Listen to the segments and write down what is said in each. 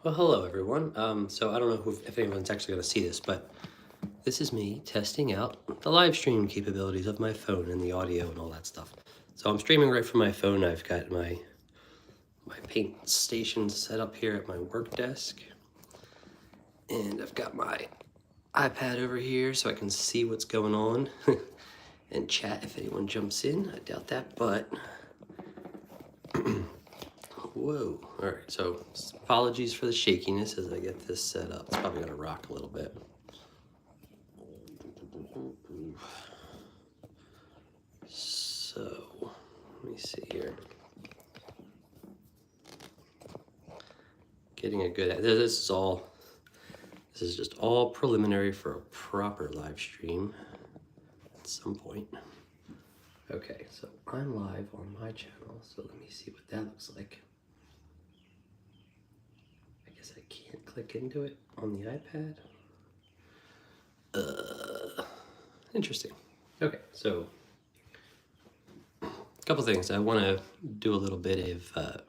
Well, hello everyone. So I don't know if anyone's actually going to see this, but this is me testing out the live stream capabilities of my phone and the audio and all that stuff. So I'm streaming right from my phone. I've got my paint station set up here at my work desk, and I've got my iPad over here so I can see what's going on and chat if anyone jumps in. I doubt that, but whoa. All right, so apologies for the shakiness as I get this set up. It's probably gonna rock a little bit. So, let me see here. Getting a good, this is just all preliminary for a proper live stream at some point. Okay, so I'm live on my channel, so let me see what that looks like. I guess I can't click into it on the iPad. Interesting. Okay, so a couple things. I want to do a little bit of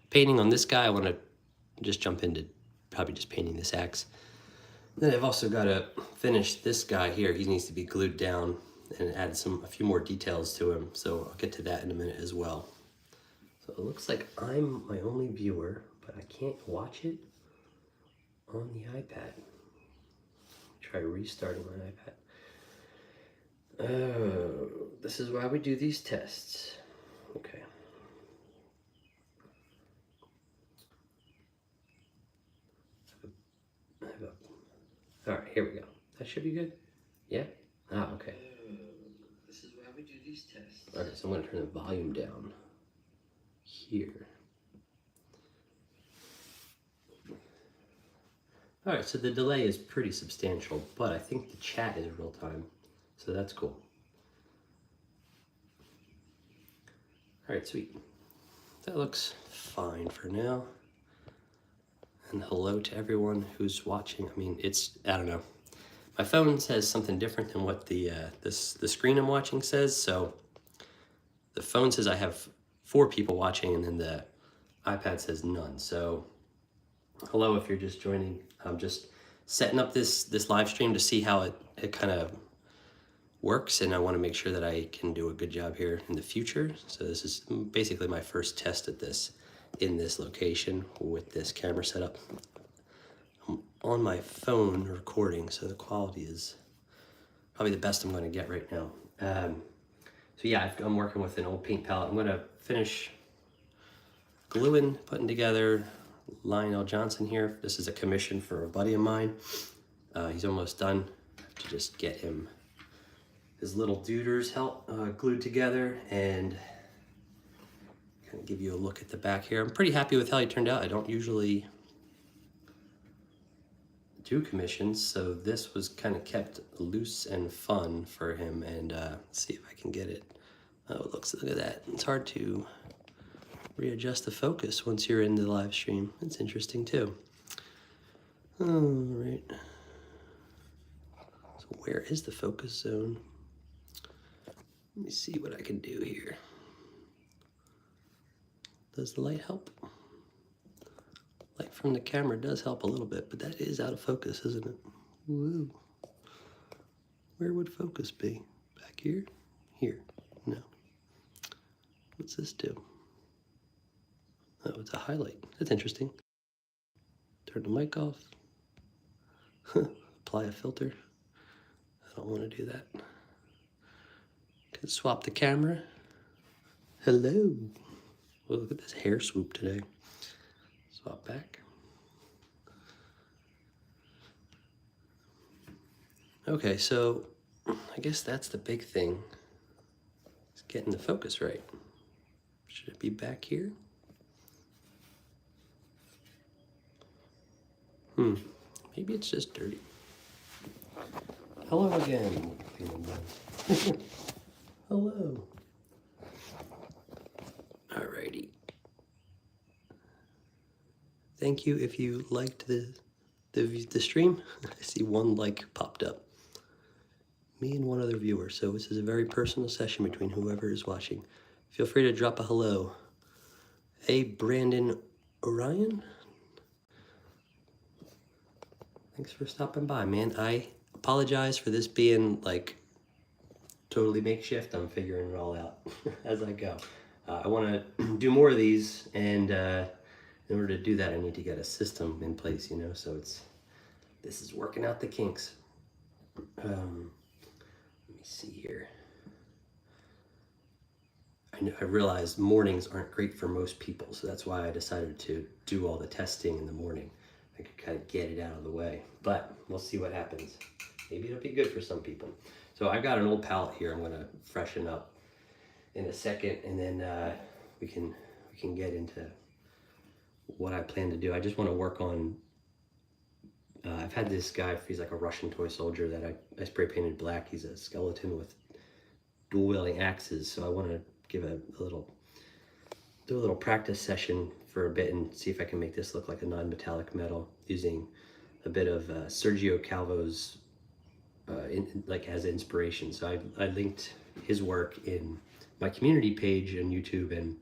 painting on this guy. I want to just jump into probably just painting this axe. Then I've also got to finish this guy here. He needs to be glued down and add a few more details to him. So I'll get to that in a minute as well. So it looks like I'm my only viewer, but I can't watch it on the iPad. Try restarting my iPad. Oh, this is why we do these tests. Okay. All right, here we go. That should be good. Yeah? Ah, okay. This is why we do these tests. Okay, so I'm going to turn the volume down here. All right, so the delay is pretty substantial, but I think the chat is real time, so that's cool. All right, sweet. That looks fine for now. And hello to everyone who's watching. I mean, I don't know. My phone says something different than what the screen I'm watching says. So the phone says I have 4 people watching, and then the iPad says none. So hello if you're just joining. I'm just setting up this live stream to see how it kind of works, and I want to make sure that I can do a good job here in the future. So this is basically my first test at this in this location with this camera setup. I'm on my phone recording, so the quality is probably the best I'm going to get right now. So yeah, I'm working with an old paint palette. I'm going to finish gluing, putting together Lionel Johnson here. This is a commission for a buddy of mine. He's almost done. I have to just get him his little duders glued together and kind of give you a look at the back here. I'm pretty happy with how he turned out. I don't usually do commissions, so this was kind of kept loose and fun for him, and see if I can get it. Oh, look at that. It's hard to readjust the focus once you're in the live stream. It's interesting too. All right. So where is the focus zone? Let me see what I can do here. Does the light help? Light from the camera does help a little bit, but that is out of focus, isn't it? Woo. Where would focus be? Back here? Here? No. What's this do? Oh, it's a highlight. That's interesting. Turn the mic off. Apply a filter. I don't want to do that. Can swap the camera. Hello. Well, look at this hair swoop today. Swap back. Okay, so I guess that's the big thing. Is getting the focus right. Should it be back here? Maybe it's just dirty. Hello again. Hello. Alrighty. Thank you if you liked the stream. I see 1 like popped up. Me and 1 other viewer, so this is a very personal session between whoever is watching. Feel free to drop a hello. Hey, Brandon Orion? Thanks for stopping by, man. I apologize for this being like totally makeshift. I'm figuring it all out as I go. I want to do more of these, and in order to do that, I need to get a system in place, you know, so this is working out the kinks. Let me see here. I realize mornings aren't great for most people, so that's why I decided to do all the testing in the morning. I could kind of get it out of the way, but we'll see what happens. Maybe it'll be good for some people. So I've got an old palette here I'm gonna freshen up in a second, and then we can get into what I plan to do. I just want to work on, I've had this guy, he's like a Russian toy soldier that I spray painted black. He's a skeleton with dual wielding axes, so I want to give do a little practice session for a bit and see if I can make this look like a non-metallic metal using a bit of Sergio Calvo's like as inspiration. So I linked his work in my community page on YouTube, and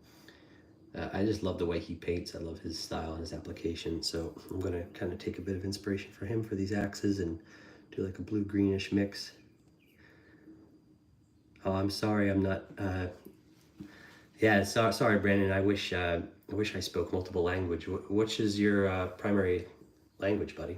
I just love the way he paints. I love his style and his application. So I'm gonna kind of take a bit of inspiration for him for these axes and do like a blue-greenish mix. Oh, I'm sorry, I'm not. Yeah, sorry, Brandon. I wish I spoke multiple language. Which is your primary language, buddy?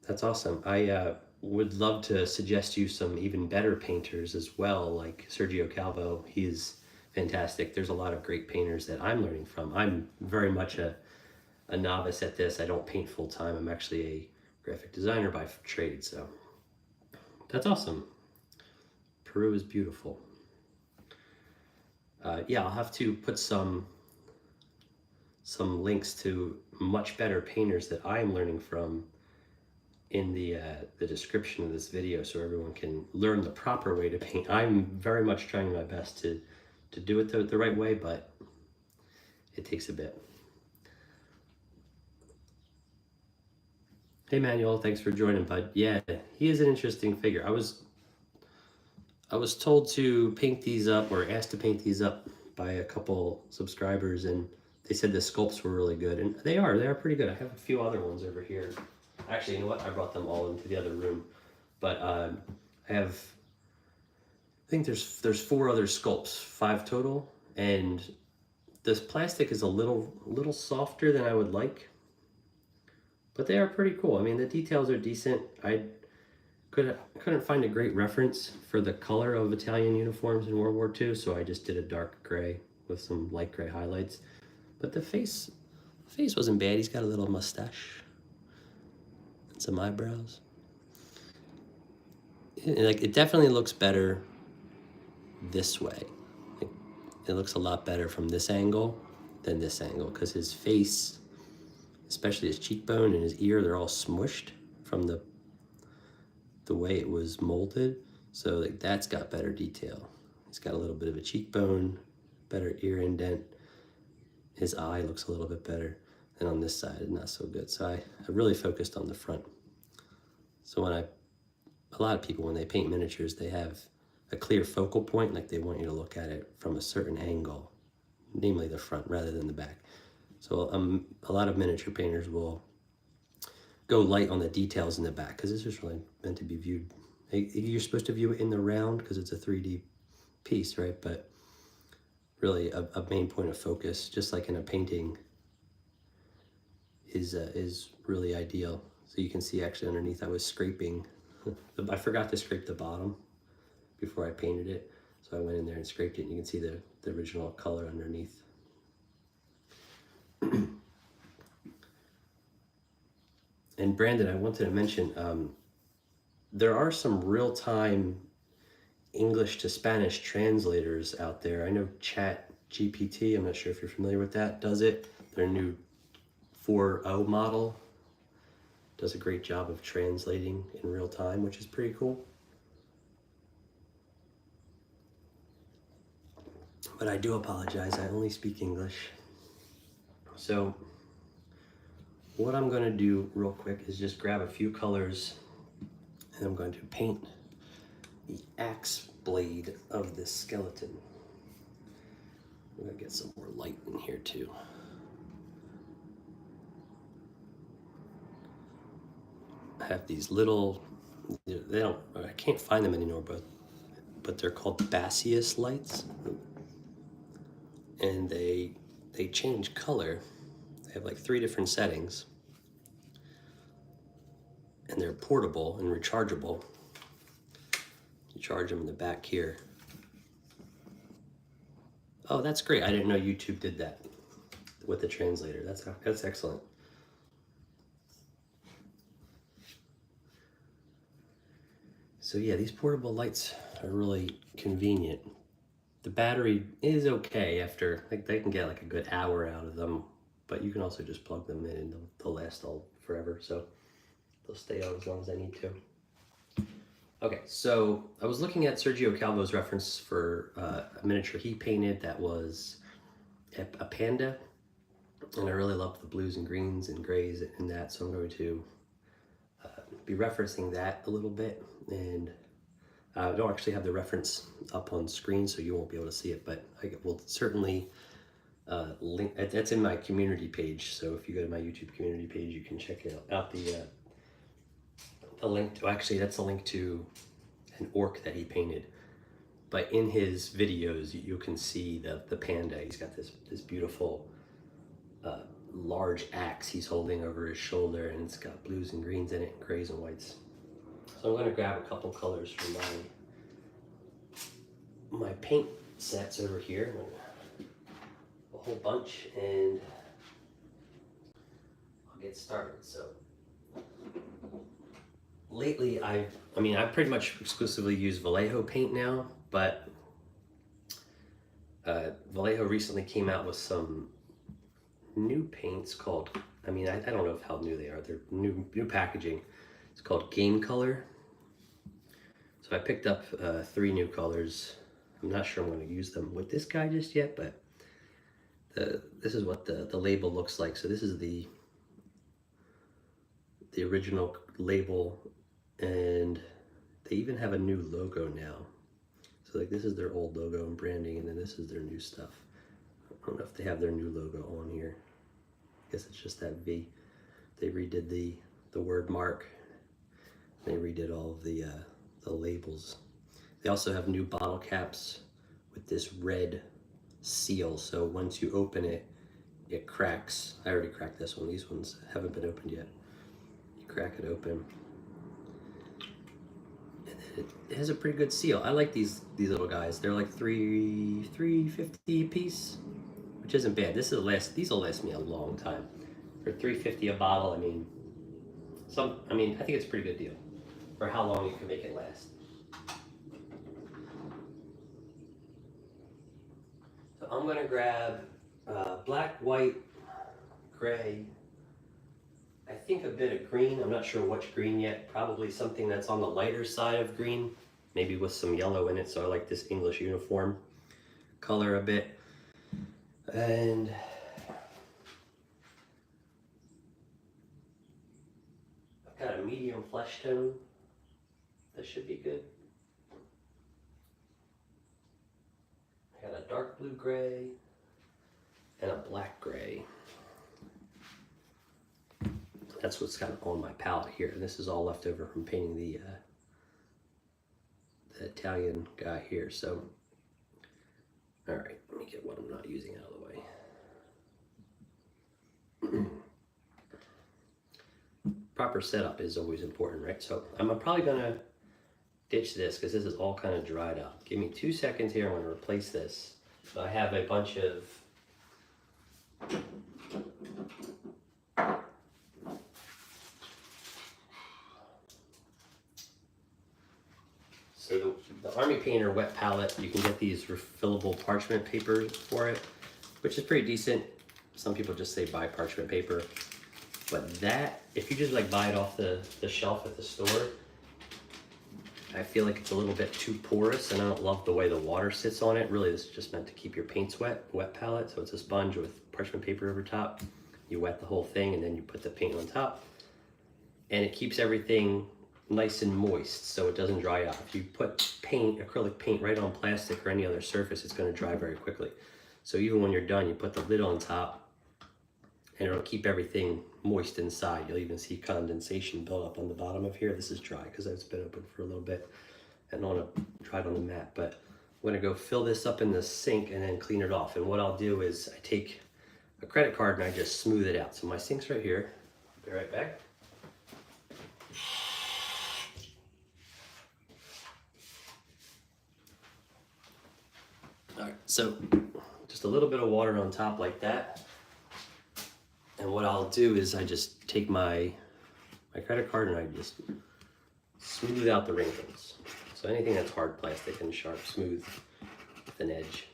That's awesome. I would love to suggest you some even better painters as well, like Sergio Calvo. He's fantastic. There's a lot of great painters that I'm learning from. I'm very much a novice at this. I don't paint full time. I'm actually a graphic designer by trade, so that's awesome. Peru is beautiful. Yeah, I'll have to put some links to much better painters that I am learning from in the description of this video, so everyone can learn the proper way to paint. I'm very much trying my best to do it the right way, but it takes a bit. Hey Manuel, thanks for joining, bud. Yeah, he is an interesting figure. I was told to paint these up, or asked to paint these up by a couple subscribers, and they said the sculpts were really good, and they are pretty good. I have a few other ones over here. Actually, you know what? I brought them all into the other room, but I think there's 4 other sculpts, 5 total, and this plastic is a little softer than I would like, but they are pretty cool. I mean, the details are decent. I couldn't find a great reference for the color of Italian uniforms in World War II, so I just did a dark gray with some light gray highlights. But the face wasn't bad. He's got a little mustache and some eyebrows. It definitely looks better this way. It looks a lot better from this angle than this angle, because his face, especially his cheekbone and his ear, they're all smushed from the way it was molded. So like that's got better detail. He's got a little bit of a cheekbone, better ear indent. His eye looks a little bit better. And on this side, not so good. So I really focused on the front. So a lot of people, when they paint miniatures, they have a clear focal point, like they want you to look at it from a certain angle, namely the front rather than the back. So a lot of miniature painters will go light on the details in the back, because this is really meant to be viewed. You're supposed to view it in the round because it's a 3D piece, right? But really a main point of focus, just like in a painting, is really ideal. So you can see actually underneath I was scraping. I forgot to scrape the bottom before I painted it. So I went in there and scraped it, and you can see the original color underneath. And Brandon, I wanted to mention, there are some real-time English to Spanish translators out there. I know Chat GPT, I'm not sure if you're familiar with that, does it. Their new 4.0 model does a great job of translating in real time, which is pretty cool. But I do apologize, I only speak English. So what I'm going to do real quick is just grab a few colors, and I'm going to paint the axe blade of this skeleton I'm gonna get some more light in here too. I have these little, I can't find them anymore, but they're called Basius lights, and they change color. They have like 3 different settings, and they're portable and rechargeable. You charge them in the back here. Oh, that's great. I didn't know YouTube did that with the translator. That's excellent. So yeah, these portable lights are really convenient. The battery is okay after, like, they can get like a good hour out of them, but you can also just plug them in and they'll last all forever. So they'll stay on as long as I need to. Okay, so I was looking at Sergio Calvo's reference for a miniature he painted that was a panda, and I really loved the blues and greens and grays in that, so I'm going to be referencing that a little bit. And I don't actually have the reference up on screen, so you won't be able to see it, but I will certainly link. That's in my community page, so if you go to my YouTube community page, you can check out the link to, actually that's a link to an orc that he painted. But in his videos, you can see the panda. He's got this beautiful large axe he's holding over his shoulder, and it's got blues and greens in it, and grays and whites. So I'm going to grab a couple colors from my paint sets over here, a whole bunch, and I'll get started. So lately, I pretty much exclusively use Vallejo paint now, but Vallejo recently came out with some new paints called, I don't know how new they are. They're new packaging. It's called Game Color. So I picked up 3 new colors. I'm not sure I'm going to use them with this guy just yet, but this is what the label looks like. So this is the original label, and they even have a new logo now. So like, this is their old logo and branding, and then this is their new stuff. I don't know if they have their new logo on here. I guess it's just that V. They redid the word mark. They redid all of the labels. They also have new bottle caps with this red seal. So once you open it, it cracks. I already cracked this one. These ones haven't been opened yet. You crack it open, and then it has a pretty good seal. I like these little guys. They're like $3.50 a piece, which isn't bad. These will last me a long time. For $3.50 a bottle, I think it's a pretty good deal for how long you can make it last. So I'm gonna grab black, white, gray, I think a bit of green. I'm not sure which green yet. Probably something that's on the lighter side of green, maybe with some yellow in it. So I like this English uniform color a bit. And I've got a medium flesh tone. That should be good. I got a dark blue gray and a black gray. That's what's kind of on my palette here. And this is all left over from painting the Italian guy here. So, all right, let me get what I'm not using out of the way. Proper setup is always important, right? So I'm probably gonna ditch this because this is all kind of dried up. Give me 2 seconds here. I'm gonna replace this. So I have a bunch of the Army Painter wet palette. You can get these refillable parchment paper for it, which is pretty decent. Some people just say buy parchment paper, but that, if you just like buy it off the shelf at the store, I feel like it's a little bit too porous, and I don't love the way the water sits on it. Really, this is just meant to keep your paints wet palette. So it's a sponge with parchment paper over top. You wet the whole thing, and then you put the paint on top, and it keeps everything nice and moist so it doesn't dry out. If you put acrylic paint right on plastic or any other surface, it's going to dry very quickly. So even when you're done, you put the lid on top and it'll keep everything moist inside. You'll even see condensation build up on the bottom of here. This is dry because it's been open for a little bit and I want to try it on the mat. But I'm gonna go fill this up in the sink and then clean it off. And what I'll do is I take a credit card and I just smooth it out. So my sink's right here. I'll be right back. All right, so just a little bit of water on top like that. And what I'll do is I just take my credit card and I just smooth out the wrinkles. So anything that's hard plastic and sharp, smooth with an edge.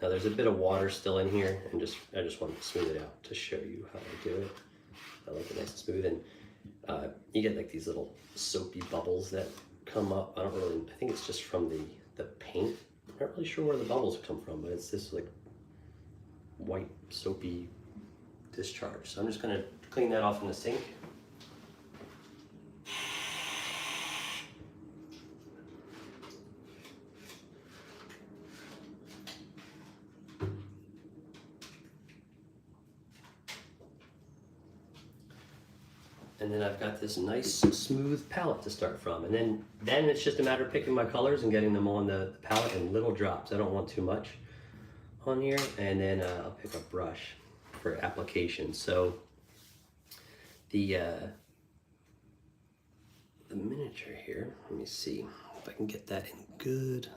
Now there's a bit of water still in here, and I just want to smooth it out to show you how I do it. I like it nice and smooth, and you get like these little soapy bubbles that come up. I think it's just from the paint. I'm not really sure where the bubbles come from, but it's this like white soapy discharge. So I'm just gonna clean that off in the sink. And then I've got this nice smooth palette to start from. And then it's just a matter of picking my colors and getting them on the palette in little drops. I don't want too much on here. And then I'll pick a brush for application. So the miniature here, let me see if I can get that in good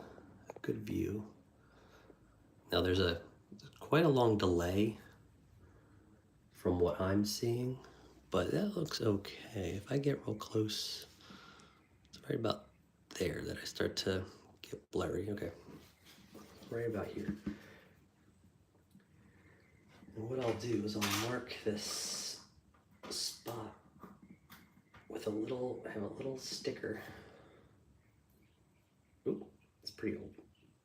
view. Now there's quite a long delay from what I'm seeing, but that looks okay. If I get real close, it's right about there that I start to get blurry. Okay, right about here. And what I'll do is I'll mark this spot with I have a little sticker. Ooh, it's pretty old.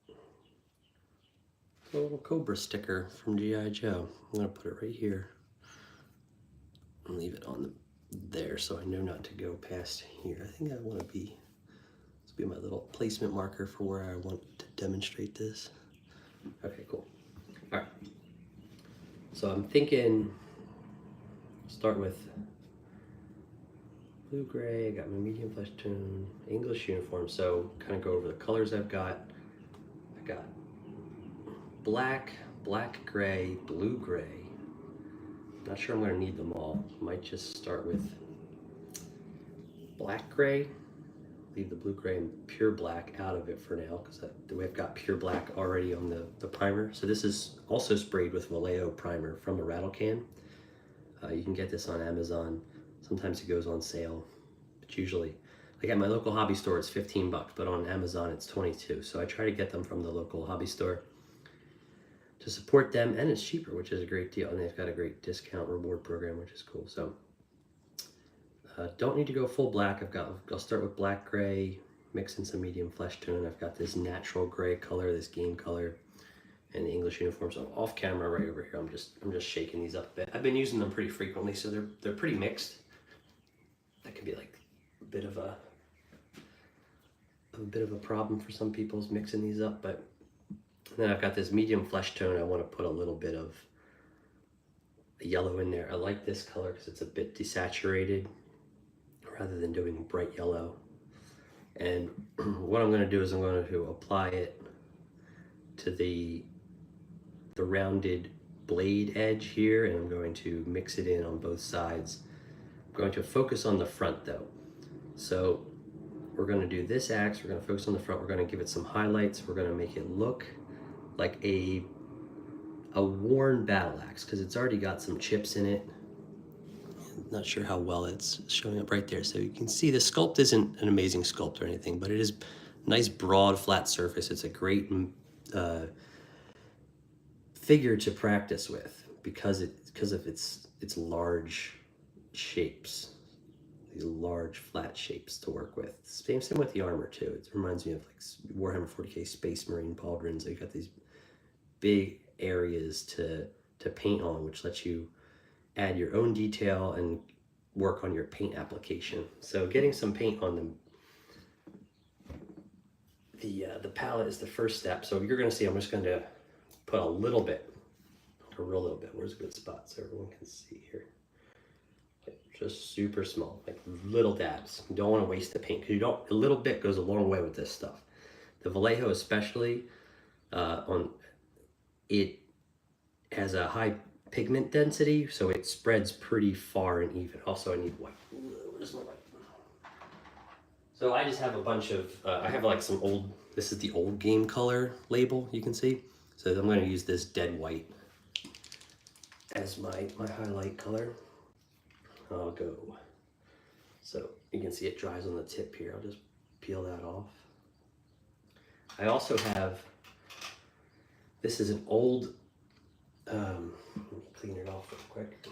It's a little Cobra sticker from G.I. Joe. I'm gonna put it right here and leave it on there so I know not to go past here. I think I want to be, this will be my little placement marker for where I want to demonstrate this. Okay, cool. All right. So I'm thinking, start with blue gray. I got my medium flesh tone, English uniform. So kind of go over the colors I've got. I got black, black gray, blue gray. Not sure I'm going to need them all. Might just start with black gray. Leave the blue gray and pure black out of it for now because we've got pure black already on the primer. So this is also sprayed with Vallejo primer from a rattle can. You can get this on Amazon. Sometimes it goes on sale. But usually, like at my local hobby store, it's 15 bucks, but on Amazon it's 22. So I try to get them from the local hobby store to support them, and it's cheaper, which is a great deal. And they've got a great discount reward program, which is cool. So don't need to go full black. I'll start with black gray, mix in some medium flesh tone. I've got this natural gray color, this game color, and the English uniform. So off camera right over here, I'm just shaking these up a bit. I've been using them pretty frequently, so they're pretty mixed. That could be like a bit of a problem for some people is mixing these up, but then I've got this medium flesh tone. I want to put a little bit of yellow in there. I like this color because it's a bit desaturated rather than doing bright yellow. And what I'm going to do is I'm going to apply it to the rounded blade edge here, and I'm going to mix it in on both sides. I'm going to focus on the front though. So we're going to do this axe, we're going to focus on the front, we're going to give it some highlights, we're going to make it look like a worn battle axe because it's already got some chips in it. Not sure how well it's showing up right there. So you can see the sculpt isn't an amazing sculpt or anything, but it is nice broad flat surface. It's a great figure to practice with because of its large shapes, these large flat shapes to work with. Same with the armor too. It reminds me of like Warhammer 40k Space Marine pauldrons. You got these big areas to paint on, which lets you add your own detail and work on your paint application. So getting some paint on the palette is the first step. So you're gonna see I'm just gonna put a little bit, a real little bit. Where's a good spot so everyone can see here? Like just super small, like little dabs. You don't want to waste the paint because you don't. A little bit goes a long way with this stuff. The Vallejo especially, on it has a high pigment density, so it spreads pretty far and even. Also, I need white. Where's my white? So I just have a bunch of, I have like some old, this is the old game color label, you can see. So I'm gonna use this dead white as my highlight color. I'll go, so you can see it dries on the tip here. I'll just peel that off. I also have, this is an old, let me clean it off real quick.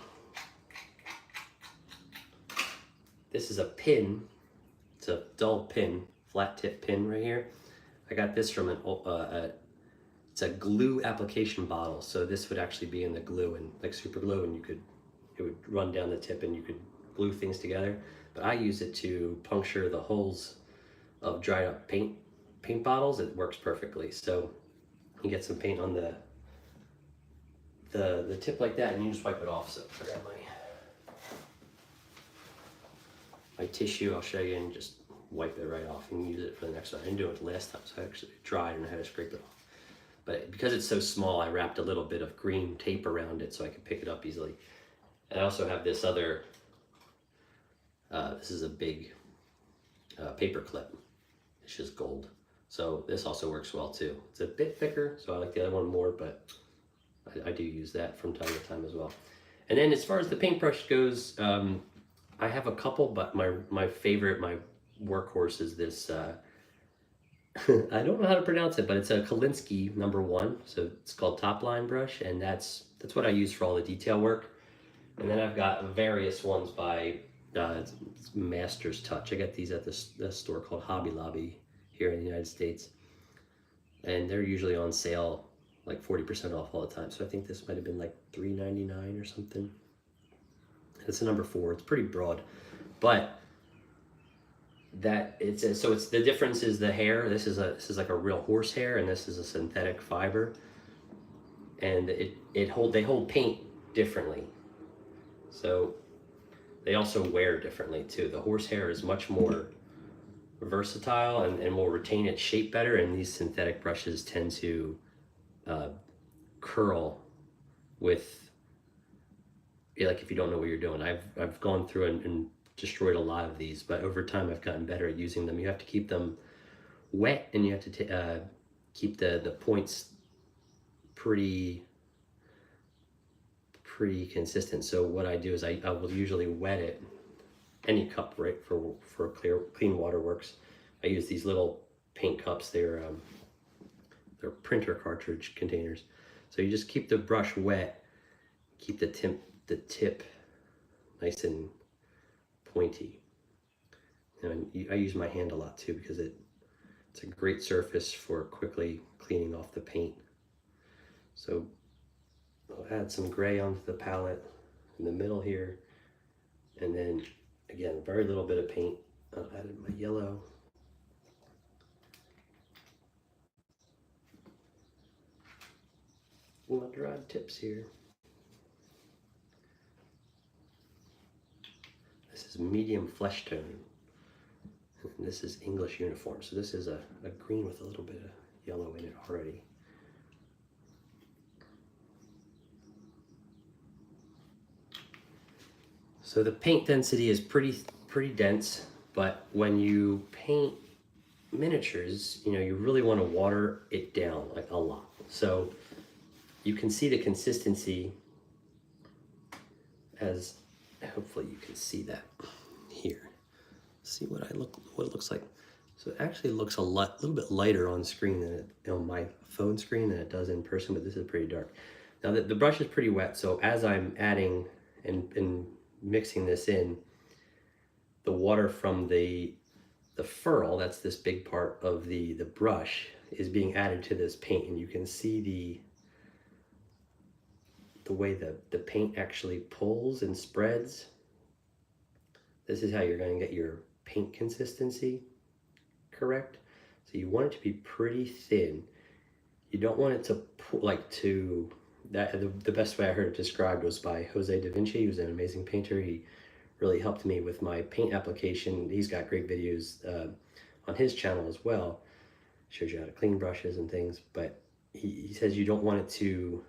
This is a pin. It's a dull pin, flat tip pin right here. I got this from it's a glue application bottle. So this would actually be in the glue and like super glue, and it would run down the tip and you could glue things together. But I use it to puncture the holes of dried up paint bottles. It works perfectly. So you get some paint on the tip like that, and you just wipe it off. So I got my tissue, I'll show you, and just wipe it right off and use it for the next one. I didn't do it last time, so I actually dried and I had to scrape it off. But because it's so small, I wrapped a little bit of green tape around it so I could pick it up easily. And I also have this other, this is a big paper clip. It's just gold. So this also works well too. It's a bit thicker, so I like the other one more, but I do use that from time to time as well. And then as far as the paintbrush goes, I have a couple, but my favorite, my workhorse is this, I don't know how to pronounce it, but it's a Kolinsky #1. So it's called Top Line Brush, and that's what I use for all the detail work. And then I've got various ones by Master's Touch. I got these at the store called Hobby Lobby here in the United States. And they're usually on sale, like 40% off all the time. So I think this might have been like $3.99 or something. It's a #4. It's pretty broad, but so it's the difference is the hair. This is like a real horse hair, and this is a synthetic fiber, and they hold paint differently. So they also wear differently too. The horse hair is much more versatile and will retain its shape better, and these synthetic brushes tend to curl with, like if you don't know what you're doing. I've gone through and destroyed a lot of these, but over time I've gotten better at using them. You have to keep them wet, and you have to keep the points pretty consistent. So what I do is I will usually wet it, any cup, right, for clean water works. I use these little paint cups. They're printer cartridge containers. So you just keep the brush wet, keep the tip nice and pointy. And I use my hand a lot too, because it's a great surface for quickly cleaning off the paint. So I'll add some gray onto the palette in the middle here, and then again, very little bit of paint. I'll add in my yellow. My dried tips here. This is medium flesh tone. And this is English uniform. So this is a green with a little bit of yellow in it already. So the paint density is pretty dense, but when you paint miniatures, you really want to water it down like a lot. So you can see the consistency as, hopefully you can see that here. See what it looks like. So it actually looks a little bit lighter on screen than on my phone screen than it does in person, but this is pretty dark. Now the brush is pretty wet, so as I'm adding and mixing this in, the water from the ferrule, that's this big part of the brush, is being added to this paint, and you can see the way the paint actually pulls and spreads. This is how you're going to get your paint consistency correct. So you want it to be pretty thin. You don't want it to the best way I heard it described was by Jose da Vinci. He was an amazing painter. He really helped me with my paint application. He's got great videos on his channel as well. Shows you how to clean brushes and things, but he says you don't want it to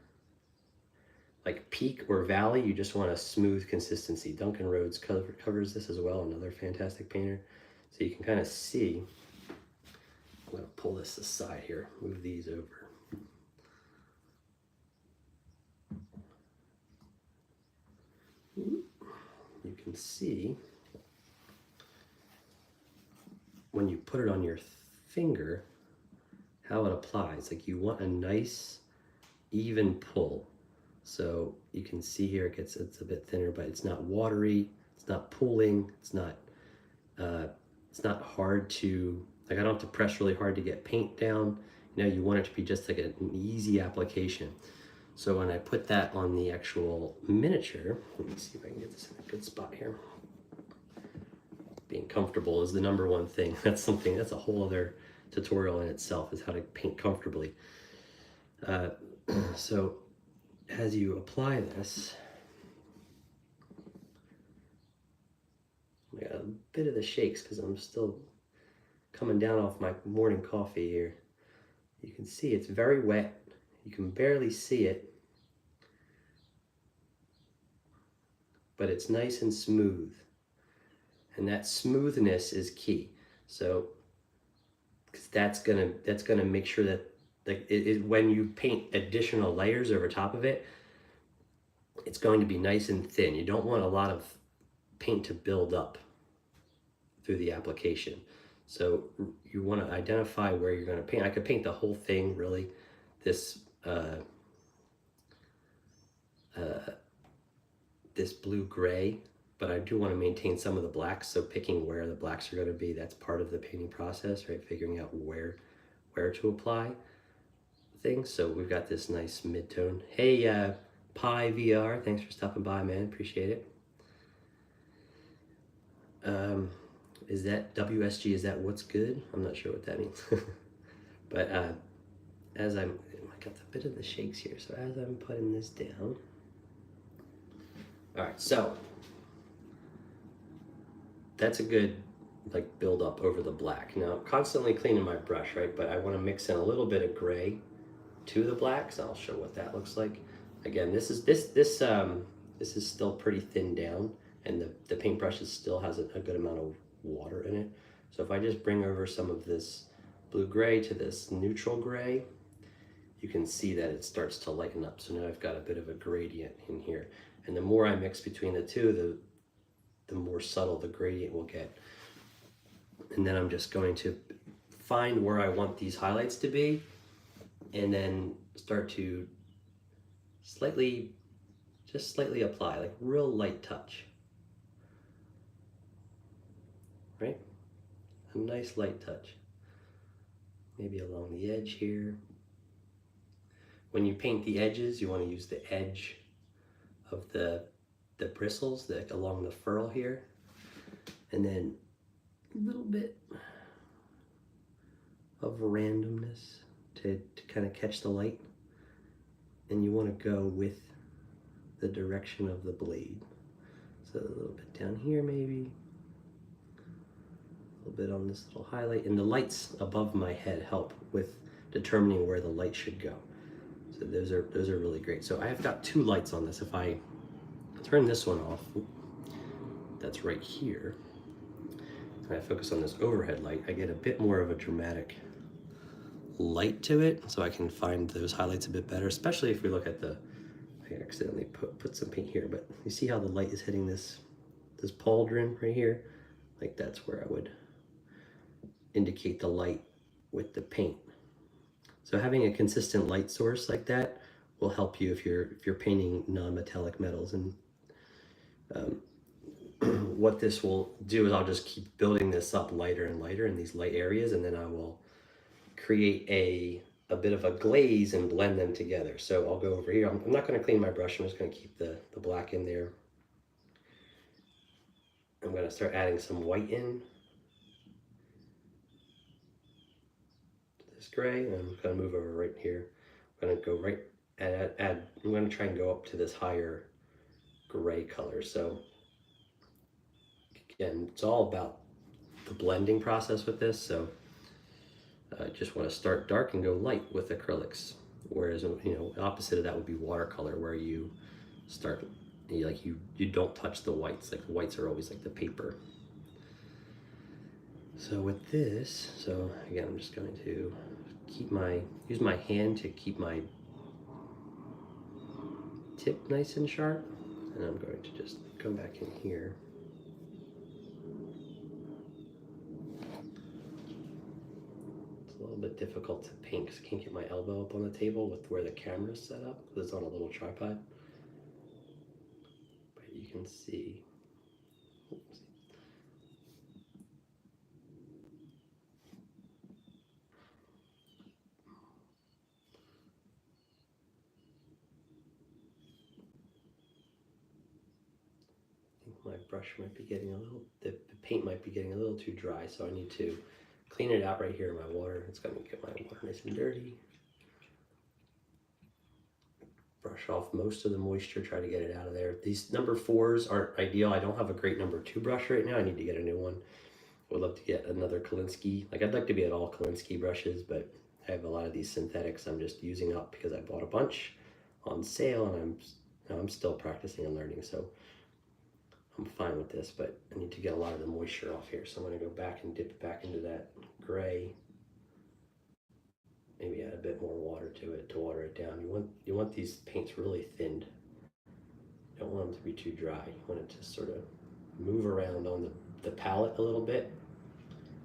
like peak or valley. You just want a smooth consistency. Duncan Rhodes covers this as well, another fantastic painter. So you can kind of see, I'm gonna pull this aside here, move these over. You can see when you put it on your finger, how it applies. Like you want a nice, even pull. So you can see here it's a bit thinner, but it's not watery, it's not pooling, it's not hard to, like I don't have to press really hard to get paint down. You know, you want it to be just like an easy application. So when I put that on the actual miniature, let me see if I can get this in a good spot here. Being comfortable is the number one thing. That's a whole other tutorial in itself, is how to paint comfortably. So as you apply this, I got a bit of the shakes because I'm still coming down off my morning coffee here. You can see it's very wet. You can barely see it, but it's nice and smooth. And that smoothness is key. So, because that's gonna make sure that when you paint additional layers over top of it, it's going to be nice and thin. You don't want a lot of paint to build up through the application. So you want to identify where you're going to paint. I could paint the whole thing really, this this blue-gray, but I do want to maintain some of the blacks, so picking where the blacks are going to be, that's part of the painting process, right? Figuring out where to apply things. So we've got this nice mid-tone. Hey, Pi VR, thanks for stopping by, man. Appreciate it. Is that WSG? Is that what's good? I'm not sure what that means. But as I got a bit of the shakes here, so as I'm putting this down. All right, so that's a good like build up over the black. Now, constantly cleaning my brush, right? But I want to mix in a little bit of gray to the black, so I'll show what that looks like. Again, this is still pretty thin down, and the paintbrush still has a good amount of water in it. So if I just bring over some of this blue-gray to this neutral gray, you can see that it starts to lighten up. So now I've got a bit of a gradient in here. And the more I mix between the two, the more subtle the gradient will get. And then I'm just going to find where I want these highlights to be, and then start to just slightly apply, like real light touch. Right? A nice light touch. Maybe along the edge here. When you paint the edges, you want to use the edge of the bristles along the furl here. And then a little bit of randomness to kind of catch the light. And you want to go with the direction of the blade. So a little bit down here maybe. A little bit on this little highlight, and the lights above my head help with determining where the light should go. So those are really great. So I have got two lights on this. If I turn this one off, that's right here, and I focus on this overhead light, I get a bit more of a dramatic light to it, so I can find those highlights a bit better, especially if we look at I accidentally put some paint here, but you see how the light is hitting this pauldron right here? Like that's where I would indicate the light with the paint. So having a consistent light source like that will help you if you're painting non-metallic metals. And what this will do is I'll just keep building this up lighter and lighter in these light areas, and then I will create a bit of a glaze and blend them together. So I'll go over here. I'm not going to clean my brush. I'm just going to keep the black in there. I'm going to start adding some white in. this gray, and I'm gonna move over right here. I'm gonna go right add I'm gonna try and go up to this higher gray color. So again, it's all about the blending process with this. So I just want to start dark and go light with acrylics. Whereas, opposite of that would be watercolor, where you start, you don't touch the whites. Like the whites are always like the paper. So with this, so again, I'm just going to use my hand to keep my tip nice and sharp. And I'm going to just come back in here. It's a little bit difficult to paint because I can't get my elbow up on the table with where the camera's set up, because it's on a little tripod. But you can see, oops. I think my brush might be getting the paint might be getting a little too dry, so I need to clean it out right here in my water. It's going to get my water nice and dirty. Brush off most of the moisture, try to get it out of there. These number 4s aren't ideal. I don't have a great number 2 brush right now. I need to get a new one. I would love to get another Kolinsky. Like, I'd like to be at all Kolinsky brushes, but I have a lot of these synthetics I'm just using up because I bought a bunch on sale, and I'm still practicing and learning, so I'm fine with this, but I need to get a lot of the moisture off here. So I'm going to go back and dip back into that gray. Maybe add a bit more water to it to water it down. You want these paints really thinned. You don't want them to be too dry. You want it to sort of move around on the palette a little bit,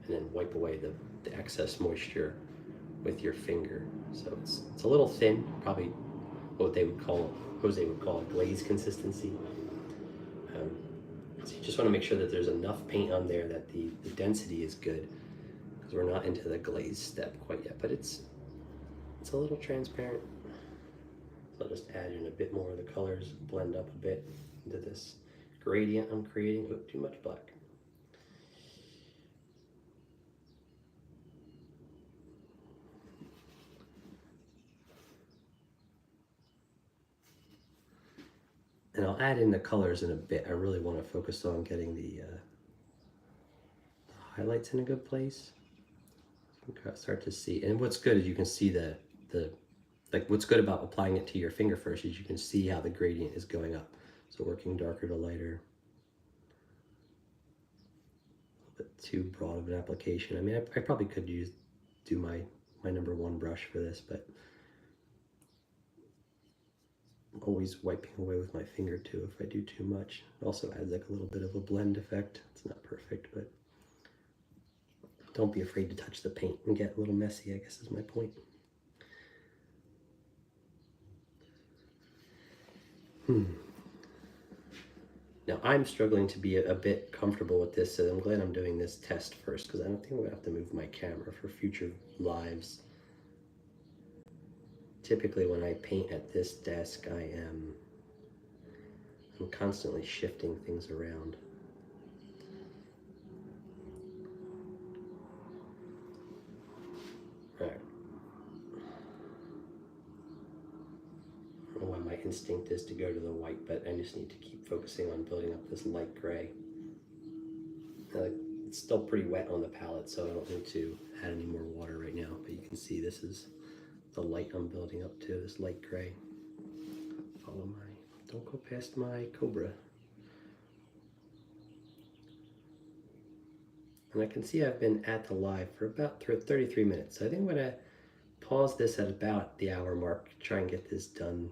and then wipe away the excess moisture with your finger. So it's a little thin, probably what Jose would call a glaze consistency. So you just want to make sure that there's enough paint on there that the density is good, because we're not into the glaze step quite yet, but it's a little transparent. So I'll just add in a bit more of the colors, blend up a bit into this gradient I'm creating. Oh, too much black. And I'll add in the colors in a bit. I really want to focus on getting the highlights in a good place. You can start to see, and what's good is you can see like what's good about applying it to your finger first is you can see how the gradient is going up. So working darker to lighter. A bit too broad of an application. I mean, I probably could do my number 1 brush for this, but I'm always wiping away with my finger too if I do too much. It also adds like a little bit of a blend effect. It's not perfect, but don't be afraid to touch the paint and get a little messy, I guess is my point. Now I'm struggling to be a bit comfortable with this, so I'm glad I'm doing this test first, because I don't think I'm gonna have to move my camera for future lives. Typically when I paint at this desk, I'm constantly shifting things around. All right. I don't know why my instinct is to go to the white, but I just need to keep focusing on building up this light gray. It's still pretty wet on the palette, so I don't need to add any more water right now, but you can see this is the light I'm building up to, this light gray. Don't go past my Cobra. And I can see I've been at the live for about 33 minutes. So I think I'm gonna pause this at about the hour mark, try and get this done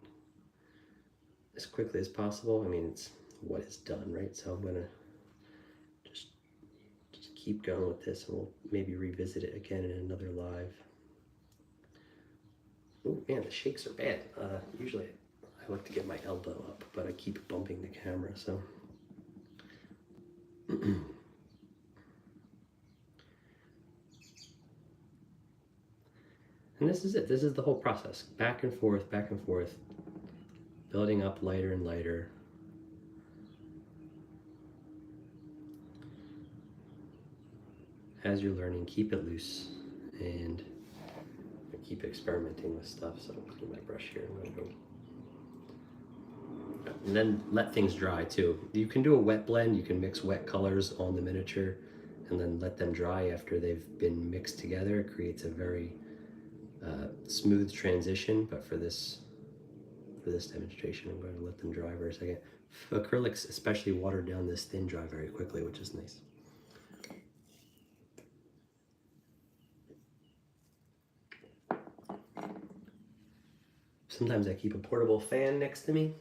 as quickly as possible. I mean, it's what is done, right? So I'm gonna just keep going with this, and we'll maybe revisit it again in another live. Oh man, the shakes are bad. Usually I like to get my elbow up, but I keep bumping the camera, so. And this is it. This is the whole process. Back and forth, building up lighter and lighter. As you're learning, keep it loose and keep experimenting with stuff. So I'm clean my brush here. I'm gonna go. And then let things dry too. You can do a wet blend. You can mix wet colors on the miniature and then let them dry after they've been mixed together. It creates a very smooth transition, but for this demonstration, I'm going to let them dry for a second. Acrylics especially water down this thin dry very quickly, which is nice. Sometimes I keep a portable fan next to me,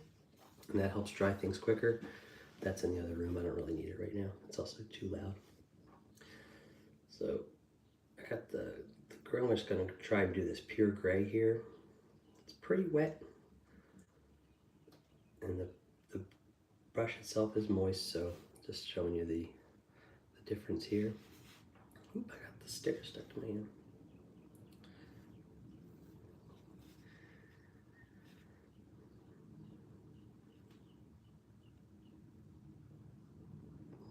and that helps dry things quicker. That's in the other room. I don't really need it right now. It's also too loud. So I got the gray. I'm just going to try and do this pure gray here. It's pretty wet, and the brush itself is moist, so just showing you the difference here. Oop, I got the sticker stuck to my hand.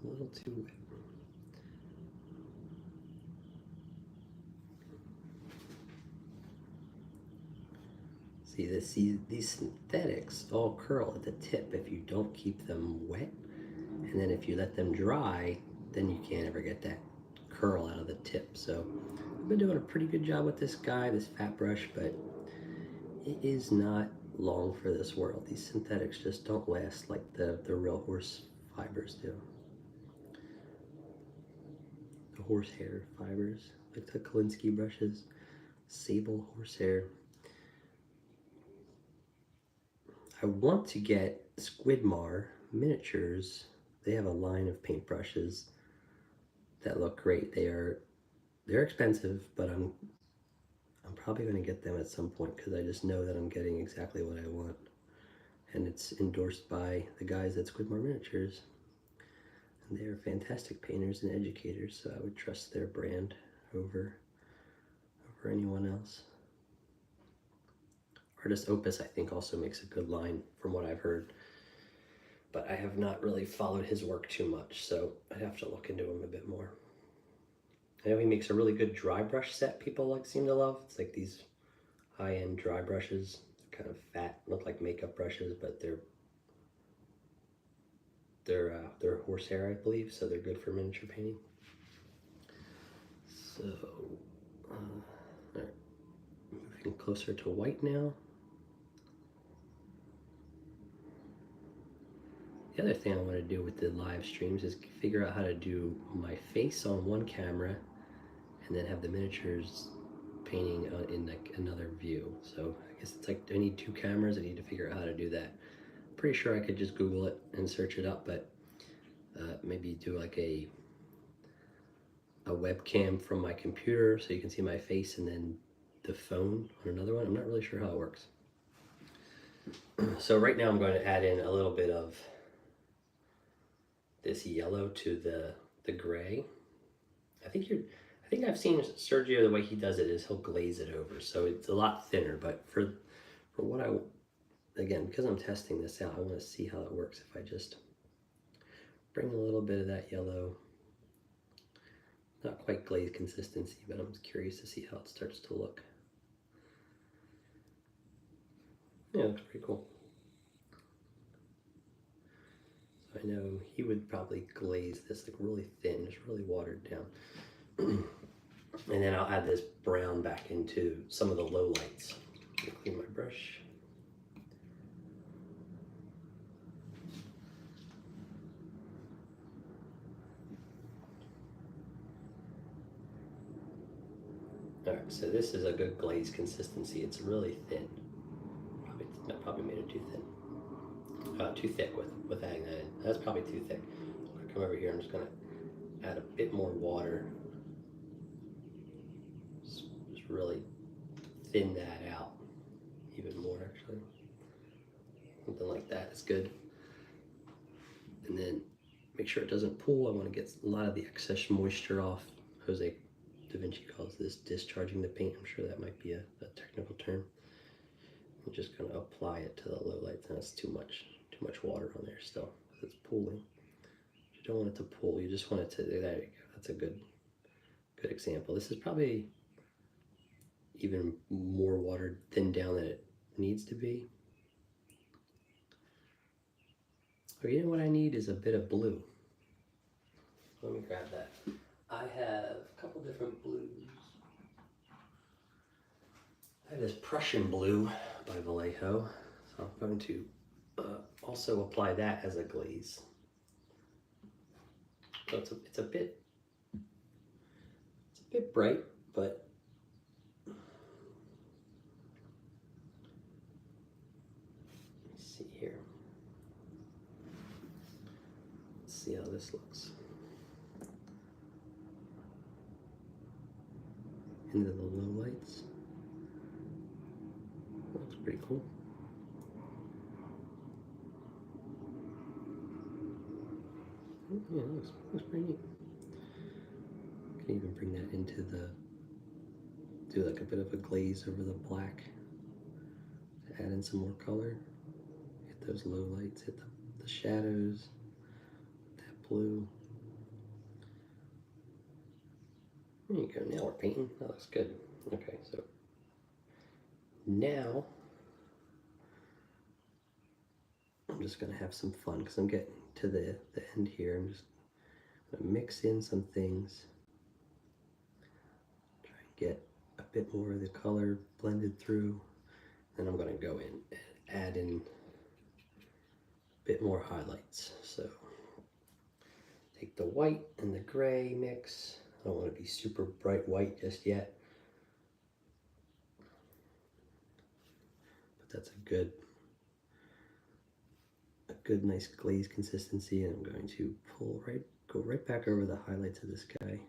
A little too wet. See, these synthetics all curl at the tip if you don't keep them wet. And then if you let them dry, then you can't ever get that curl out of the tip. So I've been doing a pretty good job with this guy, this fat brush, but it is not long for this world. These synthetics just don't last like the real horse fibers do. The horsehair fibers, like the Kolinsky brushes, sable horsehair. I want to get Squidmar miniatures. They have a line of paintbrushes that look great. They're expensive, but I'm probably going to get them at some point because I just know that I'm getting exactly what I want. And it's endorsed by the guys at Squidmar Miniatures. And they are fantastic painters and educators, so I would trust their brand over anyone else. Artist Opus, I think, also makes a good line from what I've heard, but I have not really followed his work too much, so I'd have to look into him a bit more. I know he makes a really good dry brush set people seem to love. It's like these high-end dry brushes, kind of fat, look like makeup brushes, but they're horsehair, I believe, so they're good for miniature painting. So, all right, moving closer to white now. The other thing I want to do with the live streams is figure out how to do my face on one camera and then have the miniatures painting in like another view. So I guess it's like I need two cameras. I need to figure out how to do that. Pretty sure I could just Google it and search it up, but maybe do like a webcam from my computer so you can see my face and then the phone on another one. I'm not really sure how it works. So right now I'm going to add in a little bit of this yellow to the gray. I think I've seen Sergio, the way he does it is he'll glaze it over, so it's a lot thinner, but for what again, because I'm testing this out, I want to see how it works if I just bring a little bit of that yellow, not quite glaze consistency, but I'm curious to see how it starts to look. Yeah, it looks pretty cool. So I know he would probably glaze this like really thin, just really watered down. And then I'll add this brown back into some of the low lights. Clean my brush. All right, so this is a good glaze consistency. It's really thin. Probably made it too thin. Too thick with adding that in. That's probably too thick. I'm gonna come over here. I'm just gonna add a bit more water. Just really thin that out even more, actually. Something like that is good. And then make sure it doesn't pool. I want to get a lot of the excess moisture off. Jose Da Vinci calls this discharging the paint. I'm sure that might be a technical term. I'm just going to apply it to the low lights, and that's too much water on there still because it's pooling. You don't want it to pool. You just want it to. There you go. That's a good example. This is probably even more water thinned down than it needs to be. Oh, you know what I need is a bit of blue. Let me grab that. I have a couple different blues. I have this Prussian blue by Vallejo, so I'm going to also apply that as a glaze. So it's a bit bright, but let me see here. Let's see how this looks. Into the low lights. Looks pretty cool. Yeah, looks pretty neat. Can even bring that into do like a bit of a glaze over the black to add in some more color. Hit those low lights, hit the shadows, that blue. There you go, now we're painting. That looks good. Okay, so now I'm just gonna have some fun because I'm getting to the end here. I'm just gonna mix in some things. Try and get a bit more of the color blended through. Then I'm gonna go in and add in a bit more highlights. So take the white and the gray mix. I don't want to be super bright white just yet, but that's a good nice glaze consistency, and I'm going to go right back over the highlights of this guy.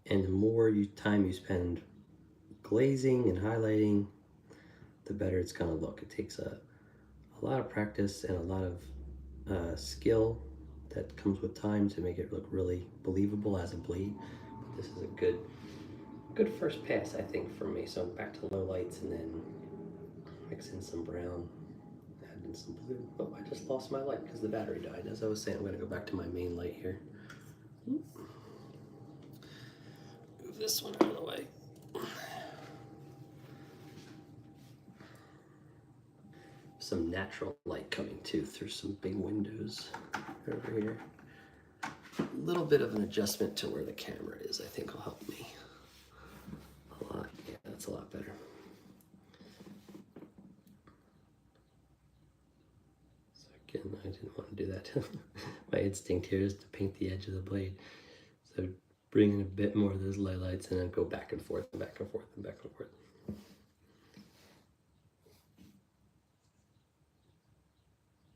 And the more time you spend glazing and highlighting, the better it's going to look. It takes a lot of practice and a lot of skill that comes with time to make it look really believable as a bleed. But this is a good first pass, I think, for me. So back to low lights and then mix in some brown, add in some blue. Oh, I just lost my light because the battery died. As I was saying, I'm going to go back to my main light here. Move this one out of the way. Some natural light coming too through some big windows over here. A little bit of an adjustment to where the camera is, I think, will help me a lot. Yeah, that's a lot better. So again, I didn't want to do that. My instinct here is to paint the edge of the blade. So bring in a bit more of those lights and then go back and forth and back and forth and back and forth.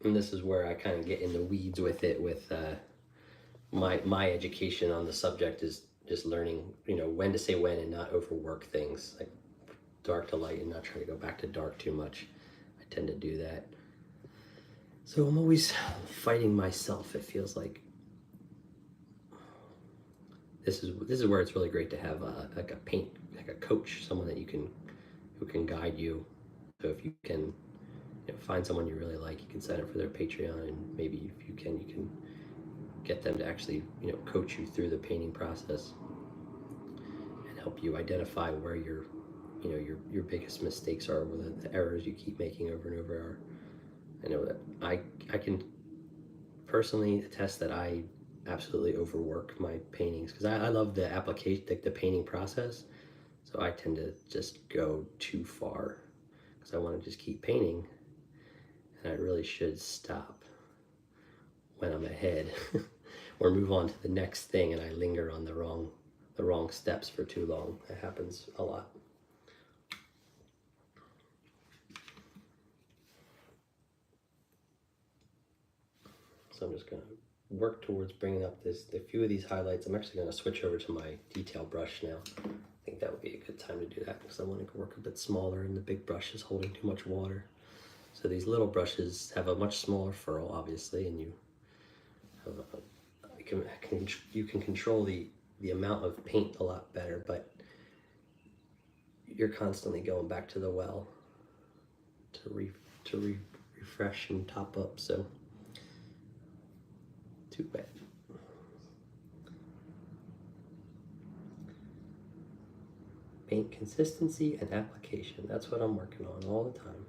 And this is where I kind of get in the weeds with it. With my education on the subject is just learning, when to say when and not overwork things, like dark to light and not try to go back to dark too much. I tend to do that. So I'm always fighting myself. It feels like this is where it's really great to have like a coach, someone that who can guide you. So if you can find someone you really like, you can sign up for their Patreon, and maybe if you can get them to actually coach you through the painting process and help you identify where your biggest mistakes are, where the errors you keep making over and over are. I know that I can personally attest that I absolutely overwork my paintings because I love the application, the painting process. So I tend to just go too far because I want to just keep painting, and I really should stop when I'm ahead or move on to the next thing, and I linger on the wrong steps for too long. That happens a lot. So I'm just going to work towards bringing up a few of these highlights. I'm actually going to switch over to my detail brush now. I think that would be a good time to do that because I want to work a bit smaller, and the big brush is holding too much water. So these little brushes have a much smaller furrow, obviously, and you can control the amount of paint a lot better, but you're constantly going back to the well to refresh and top up, so too bad. Paint consistency and application. That's what I'm working on all the time.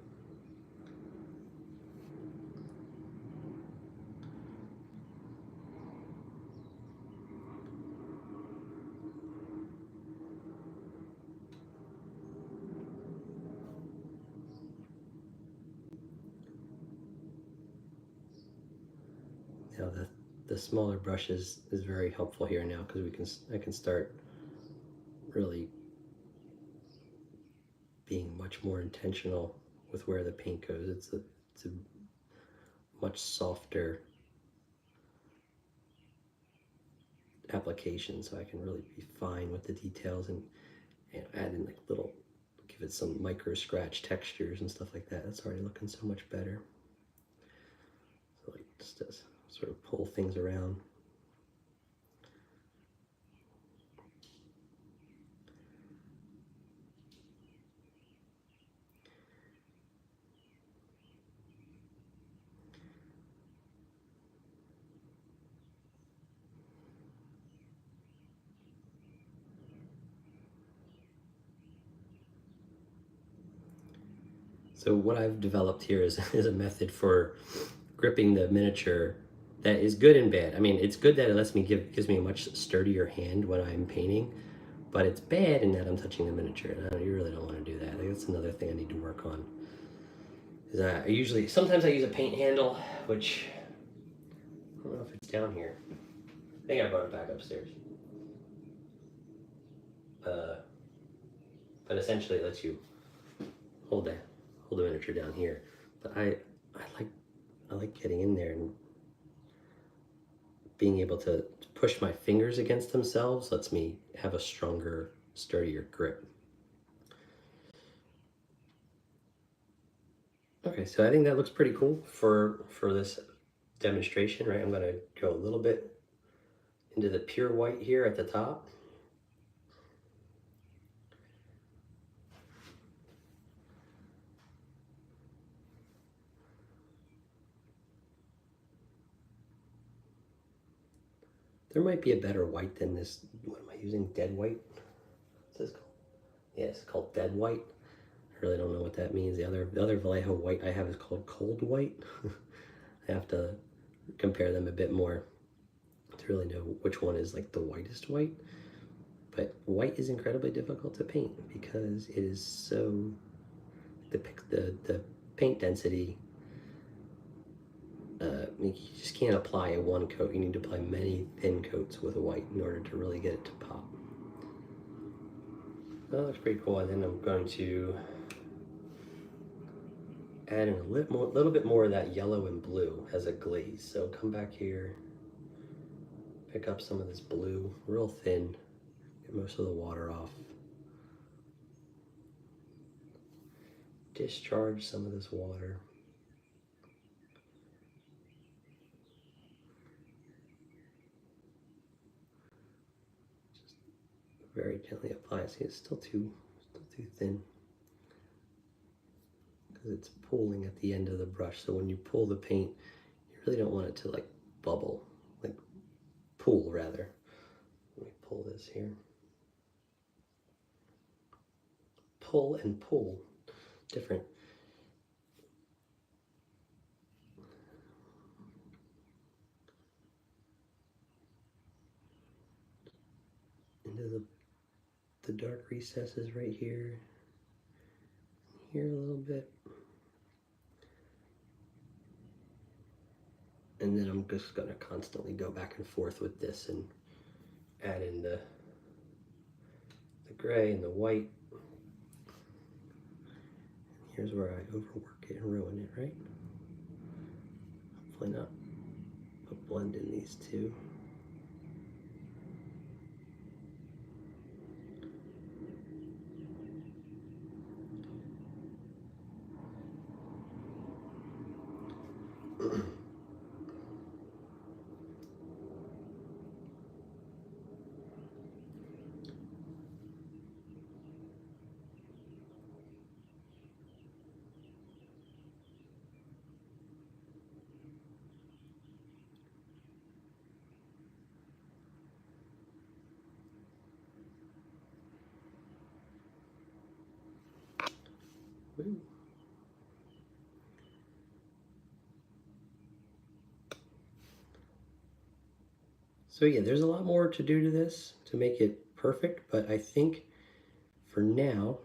Now the smaller brushes is very helpful here now because I can start really being much more intentional with where the paint goes. It's a much softer application, so I can really be fine with the details and add in like little, give it some micro scratch textures and stuff like that. That's already looking so much better. So like just to sort of pull things around. So what I've developed here is a method for gripping the miniature that is good and bad. I mean, it's good that it lets me gives me a much sturdier hand when I'm painting, but it's bad in that I'm touching the miniature, and you really don't want to do that. Like, that's another thing I need to work on. Is sometimes I use a paint handle, which I don't know if it's down here. I think I brought it back upstairs. But essentially it lets you hold the miniature down here. But I like getting in there and being able to push my fingers against themselves lets me have a stronger, sturdier grip. Okay, so I think that looks pretty cool for this demonstration, right? I'm gonna go a little bit into the pure white here at the top. There might be a better white than this. What am I using? Dead white? What's this called? Yeah, it's called dead white. I really don't know what that means. The other Vallejo white I have is called cold white. I have to compare them a bit more to really know which one is like the whitest white. But white is incredibly difficult to paint because it is so, the paint density, you just can't apply a one coat. You need to apply many thin coats with a white in order to really get it to pop. That looks pretty cool. And then I'm going to add in a little bit more of that yellow and blue as a glaze. So come back here, pick up some of this blue, real thin, get most of the water off. Discharge some of this water. Just very gently apply. See, it's still too thin because it's pooling at the end of the brush. So when you pull the paint, you really don't want it to like bubble, like pool rather. Let me pull this here. Pull and pull, different. Into the dark recesses right here, here a little bit. And then I'm just gonna constantly go back and forth with this and add in the gray and the white. Here's where I overwork it and ruin it, right? Hopefully not. I'll blend in these two. Woo. So yeah, there's a lot more to do to this to make it perfect, but I think for now,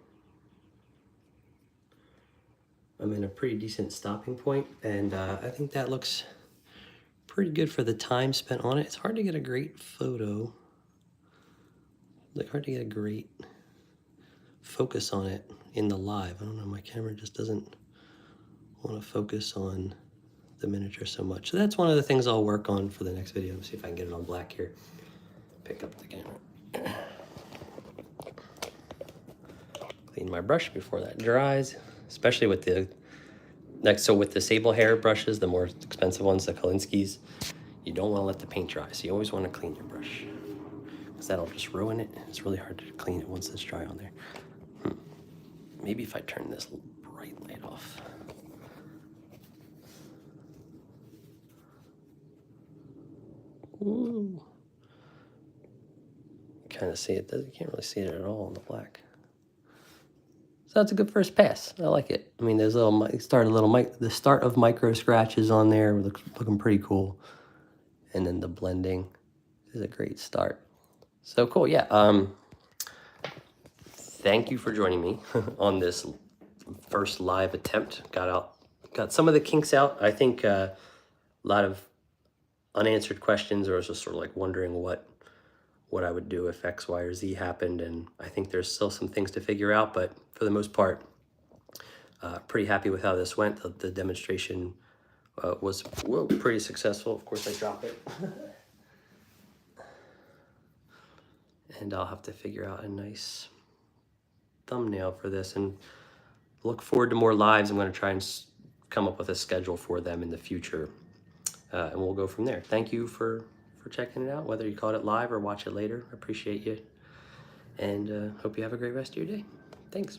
I'm in a pretty decent stopping point, and I think that looks pretty good for the time spent on it. It's hard to get a great photo, like hard to get a great focus on it in the live. I don't know, my camera just doesn't want to focus on the miniature so much. So that's one of the things I'll work on for the next video. Let's see if I can get it on black here. Pick up the camera. Clean my brush before that dries, especially with the with the sable hair brushes, the more expensive ones, the Kolinsky's, you don't want to let the paint dry. So you always want to clean your brush because that'll just ruin it. It's really hard to clean it once it's dry on there. Maybe if I turn this bright light off. Ooh. Kind of see it. You can't really see it at all in the black. So that's a good first pass. I like it. I mean, there's the start of micro scratches on there, looking pretty cool, and then the blending is a great start. So cool, yeah. Thank you for joining me on this first live attempt. Got some of the kinks out. I think a lot of unanswered questions, or I was just sort of like wondering what I would do if X, Y, or Z happened, and I think there's still some things to figure out, but for the most part, pretty happy with how this went. The demonstration was pretty successful. Of course, I dropped it. And I'll have to figure out a nice thumbnail for this, and look forward to more lives. I'm going to try and come up with a schedule for them in the future, and we'll go from there. Thank you for checking it out, whether you caught it live or watch it later. I appreciate you, and hope you have a great rest of your day. Thanks.